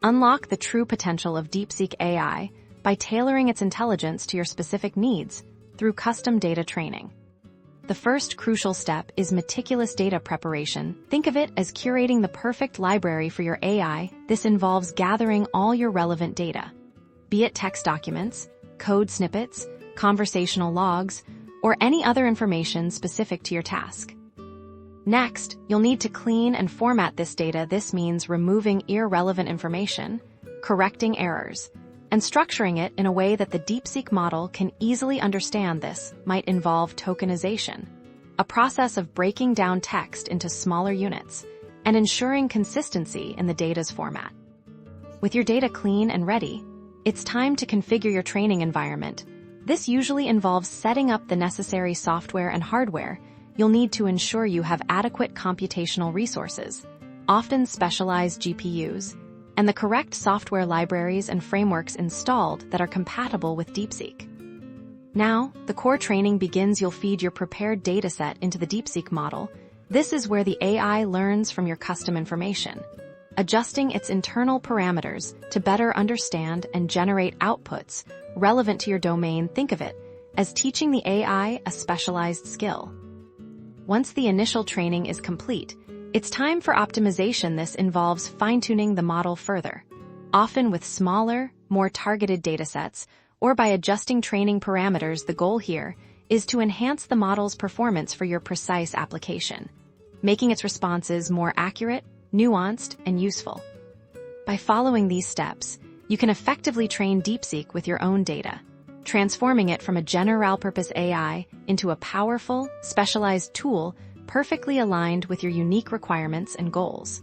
Unlock the true potential of Deepseek AI by tailoring its intelligence to your specific needs through custom data training. The first crucial step is meticulous data preparation. Think of it as curating the perfect library for your AI. This involves gathering all your relevant data, be it text documents, code snippets, conversational logs, or any other information specific to your task. Next, you'll need to clean and format this data. This means removing irrelevant information, correcting errors, and structuring it in a way that the Deepseek model can easily understand. This might involve tokenization, a process of breaking down text into smaller units and ensuring consistency in the data's format. With your data clean and ready, it's time to configure your training environment. This usually involves setting up the necessary software and hardware. You'll need to ensure you have adequate computational resources, often specialized GPUs, and the correct software libraries and frameworks installed that are compatible with Deepseek. Now, the core training begins. You'll feed your prepared dataset into the Deepseek model. This is where the AI learns from your custom information, adjusting its internal parameters to better understand and generate outputs relevant to your domain. Think of it as teaching the AI a specialized skill. Once the initial training is complete, it's time for optimization. This involves fine-tuning the model further, often with smaller, more targeted datasets, or by adjusting training parameters. The goal here is to enhance the model's performance for your precise application, making its responses more accurate, nuanced, and useful. By following these steps, you can effectively train Deepseek with your own data, transforming it from a general-purpose AI into a powerful, specialized tool perfectly aligned with your unique requirements and goals.